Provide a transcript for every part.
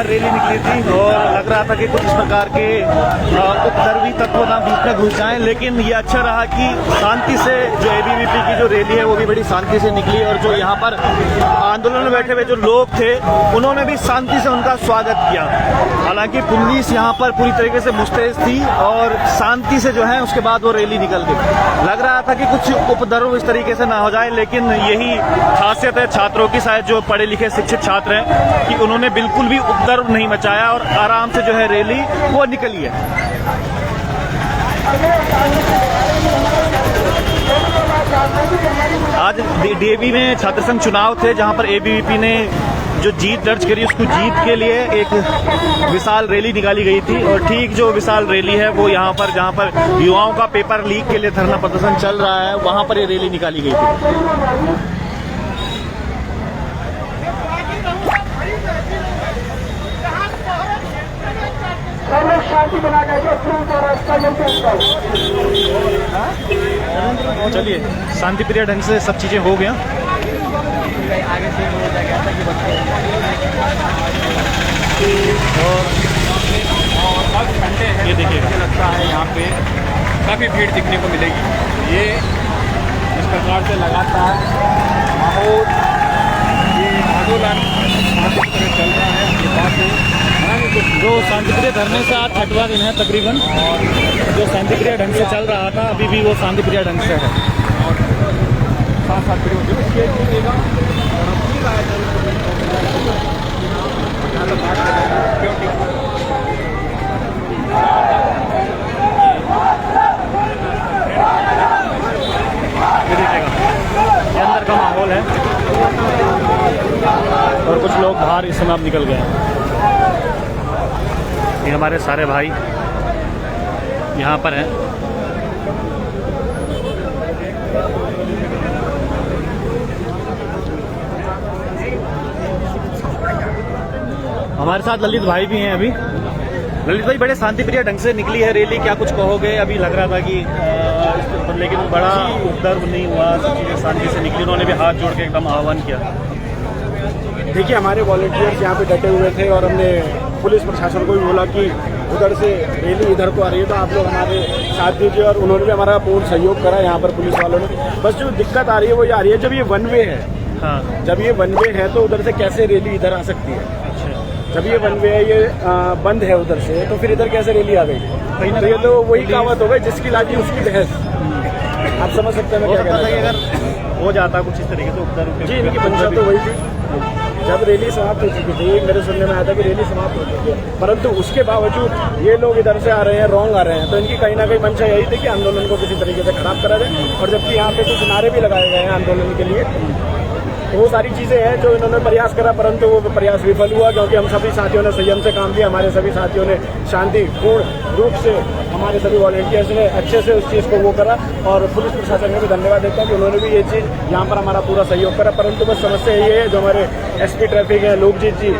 पर रैली निकली थी और लग रहा था कि कुछ इस प्रकार के उपद्रवी तत्व ना बीच में घुस जाएं, लेकिन ये अच्छा रहा कि शांति से जो एबीवीपी की जो रैली है वो भी बड़ी शांति से निकली और जो यहाँ पर आंदोलन में बैठे हुए जो लोग थे उन्होंने भी शांति से उनका स्वागत किया। हालांकि पुलिस यहाँ पर पूरी तरीके से मुस्तैद थी और शांति से जो है उसके बाद वो रैली निकल गई। लग रहा था कि कुछ उपद्रव इस तरीके से ना हो जाए, लेकिन यही खासियत है छात्रों की, शायद जो पढ़े लिखे शिक्षित छात्र हैं, कि उन्होंने बिल्कुल भी उपद्रव नहीं मचाया और आराम से जो है रैली वो निकली है। आज डीएवी में छात्र संघ चुनाव थे जहां पर एबीवीपी ने जो जीत दर्ज करी उसको जीत के लिए एक विशाल रैली निकाली गई थी और ठीक जो विशाल रैली है वो यहाँ पर जहाँ पर युवाओं का पेपर लीक के लिए धरना प्रदर्शन चल रहा है वहाँ पर ये रैली निकाली गई थी। चलिए शांति प्रिय ढंग से सब चीजें हो गया। और ये देखिएगा लगता है यहाँ पे काफ़ी भीड़ दिखने को मिलेगी। ये इस प्रकार से लगातार माहौल ये आंदोलन शांति की तरह चल रहा है। ये बात है जो शांतिप्रिय धरने से आज 6वां दिन है तकरीबन, और जो शांतिप्रिय ढंग से चल रहा था अभी भी वो शांतिप्रिय ढंग से है। और साथ साथ ये अंदर का माहौल है और कुछ लोग बाहर इस समय अब निकल गए हैं। ये हमारे सारे भाई यहाँ पर हैं। हमारे साथ ललित भाई भी हैं। अभी ललित भाई बड़े शांतिप्रिय ढंग से निकली है रैली, क्या कुछ कहोगे? अभी लग रहा था कि लेकिन बड़ा उपद्रव नहीं हुआ, सब चीज़ें शांति से निकली। उन्होंने भी हाथ जोड़ के एकदम आह्वान किया। देखिए हमारे वॉलंटियर्स यहाँ पे डटे हुए थे और हमने पुलिस प्रशासन को भी बोला कि उधर से रैली इधर को आ रही है तो आप लोग हमारे साथ दीजिए, और उन्होंने भी हमारा पूर्ण सहयोग करा यहाँ पर पुलिस वालों ने। बस जो दिक्कत आ रही है वो ये आ रही है, जब ये वन वे है, हाँ, जब ये वन वे है तो उधर से कैसे रैली इधर आ सकती है? जब ये वन वे है, ये बंद है उधर से, तो फिर इधर कैसे रैली आ गई? कहीं ना, तो ये तो वही कहावत हो गई, जिसकी लाठी उसकी बहस। आप समझ सकते हैं मैं क्या कहना चाहता हूं। अगर हो जाता कुछ इस तरीके से उपद्रव जी, इनकी मंशा तो वही थी। जब रैली समाप्त हो चुकी थी, मेरे सुनने में आया था कि रैली समाप्त हो चुकी है, परंतु उसके बावजूद ये लोग इधर से आ रहे हैं, रॉन्ग आ रहे हैं, तो इनकी कहीं ना कहीं मंशा यही थी कि आंदोलन को किसी तरीके से खराब करा जाए। और जबकि यहाँ पे कुछ नारे भी लगाए गए हैं आंदोलन के लिए, तो वो सारी चीज़ें हैं जो इन्होंने प्रयास करा, परंतु वो प्रयास विफल हुआ, क्योंकि हम सभी साथियों ने संयम से काम किया। हमारे सभी साथियों ने शांतिपूर्ण रूप से, हमारे सभी वॉलंटियर्स ने अच्छे से उस चीज़ को वो करा, और पुलिस प्रशासन में भी धन्यवाद देता हूँ कि उन्होंने भी ये चीज़ यहाँ पर हमारा पूरा सहयोग करा। परंतु बस समस्या ये है, जो हमारे एसपी ट्रैफिक हैं लोकजीत जी,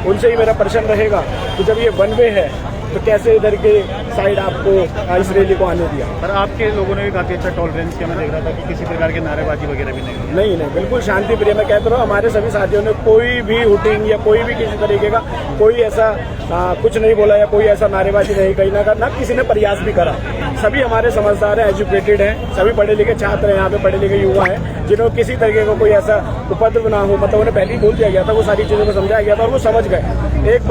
उनसे ही मेरा प्रश्न रहेगा कि जब ये वन वे है तो कैसे इधर के साइड आपको इस रैली को आने दिया? पर आपके लोगों ने भी काफ़ी अच्छा टॉलरेंस किया, मैं देख रहा था कि किसी प्रकार की नारेबाजी वगैरह भी नहीं। नहीं, बिल्कुल शांति प्रिय। मैं कहता रहा हूँ, हमारे सभी साथियों ने कोई भी हुटिंग या कोई भी किसी तरीके का कोई ऐसा कुछ नहीं बोला या कोई ऐसा नारेबाजी नहीं कहीं ना किसी ने प्रयास भी करा। सभी हमारे समझदार हैं, एजुकेटेड हैं, सभी पढ़े लिखे छात्र हैं, यहाँ पे पढ़े लिखे युवा हैं, जिन्होंने किसी तरीके का कोई ऐसा उपद्रव ना हो, मतलब उन्हें पहले ही बोल दिया गया था, वो सारी चीज़ों को समझाया गया था और वो समझ गए। एक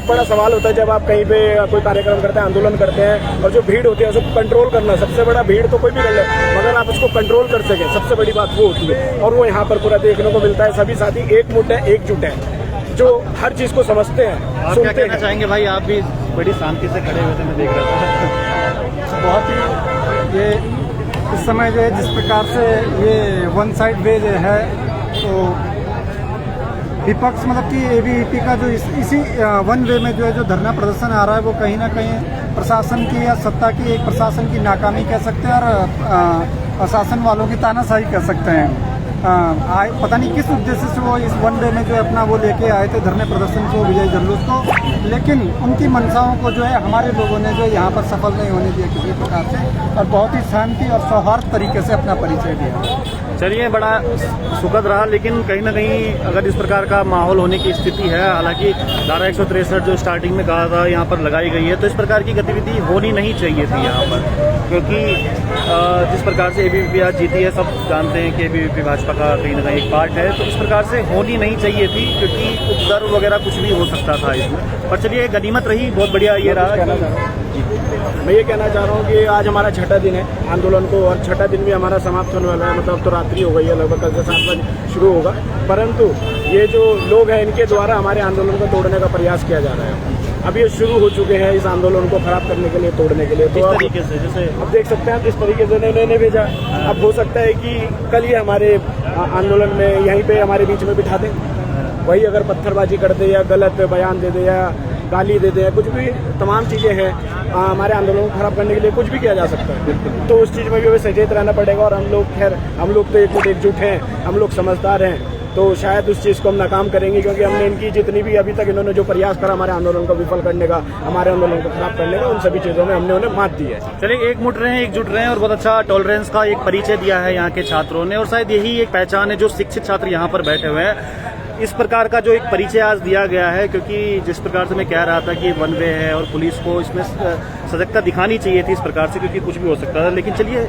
बड़ा सवाल होता है जब आप कहीं पे कोई कार्यक्रम करते हैं, आंदोलन करते हैं, और जो भीड़ होती है उसको कंट्रोल करना। सबसे बड़ा भीड़ तो कोई भी कर ले, मगर आप उसको कंट्रोल कर सकें, सबसे बड़ी बात वो होती है। और वो यहाँ पर पूरा देखने को मिलता है। सभी साथी एकमुठ है, एकजुट है, जो हर चीज़ को समझते हैं। आप क्या कहना चाहेंगे भाई? आप भी बड़ी शांति से खड़े हुए थे, मैं देख रहा था। बहुत ही ये इस समय जो है जिस प्रकार से ये वन साइड वे जो है, तो विपक्ष मतलब कि एबीवीपी का जो इसी वन वे में जो है जो धरना प्रदर्शन आ रहा है, वो कहीं ना कहीं प्रशासन की या सत्ता की एक प्रशासन की नाकामी कह सकते हैं और प्रशासन वालों की तानाशाही कह सकते हैं। पता नहीं किस उद्देश्य से वो इस वन डे में जो है अपना वो लेके आए थे धरने प्रदर्शन को, विजय जुलूस को, लेकिन उनकी मंशाओं को जो है हमारे लोगों ने जो यहाँ पर सफल नहीं होने दिया किसी प्रकार से, और बहुत ही शांति और सौहार्द तरीके से अपना परिचय दिया। चलिए, बड़ा सुखद रहा, लेकिन कहीं ना कहीं अगर इस प्रकार का माहौल होने की स्थिति है, हालांकि धारा 163 जो स्टार्टिंग में कहा था यहाँ पर लगाई गई है, तो इस प्रकार की गतिविधि होनी नहीं चाहिए थी यहाँ पर, क्योंकि जिस प्रकार से एबीवीपी आज जीती है, सब जानते हैं कि एबीवीपी भाजपा का कहीं ना कहीं एक पार्ट है, तो इस प्रकार से होनी नहीं चाहिए थी, क्योंकि उपद्रव वगैरह कुछ भी हो सकता था इसमें। पर चलिए, गनीमत रही, बहुत बढ़िया ये रहा। मैं ये कहना चाह रहा हूँ कि आज हमारा छठा दिन है आंदोलन को, और छठा दिन भी हमारा समाप्त होने वाला है, मतलब तो रात्रि हो गई है, लगभग कल से 7 बजे शुरू होगा। परंतु ये जो लोग हैं, इनके द्वारा हमारे आंदोलन को तोड़ने का प्रयास किया जा रहा है। अब ये शुरू हो चुके हैं इस आंदोलन को खराब करने के लिए, तोड़ने के लिए। तो इस तरीके से, जैसे अब देख सकते हैं किस तरीके से इन्होंने भेजा। अब हो सकता है कि कल ये हमारे आंदोलन में यहीं पे हमारे बीच में बिठा दें, वही अगर पत्थरबाजी कर दे या गलत बयान दे दे या गाली दे दे या कुछ भी तमाम चीज़ें हैं, हमारे आंदोलन को खराब करने के लिए कुछ भी किया जा सकता है। तो उस चीज़ में भी हमें सचेत रहना पड़ेगा। और हम लोग, खैर हम लोग तो एकजुट हैं, हम लोग समझदार हैं, तो शायद उस चीज़ को हम नाकाम करेंगे, क्योंकि हमने इनकी जितनी भी अभी तक इन्होंने जो प्रयास करा हमारे आंदोलन को विफल करने का, हमारे आंदोलन को खराब करने का, उन सभी चीज़ों में हमने उन्हें मात दी है। चलिए, एकजुट रहे हैं और बहुत अच्छा टॉलरेंस का एक परिचय दिया है यहाँ के छात्रों ने, और शायद यही एक पहचान है जो शिक्षित छात्र यहाँ पर बैठे हुए हैं। इस प्रकार का जो एक परिचय आज दिया गया है, क्योंकि जिस प्रकार से मैं कह रहा था कि वन वे है और पुलिस को इसमें सजगता दिखानी चाहिए थी इस प्रकार से, क्योंकि कुछ भी हो सकता था। लेकिन चलिए,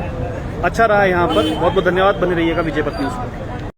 अच्छा रहा यहाँ पर। बहुत बहुत धन्यवाद, बने रहिएगा विजय पथ न्यूज़।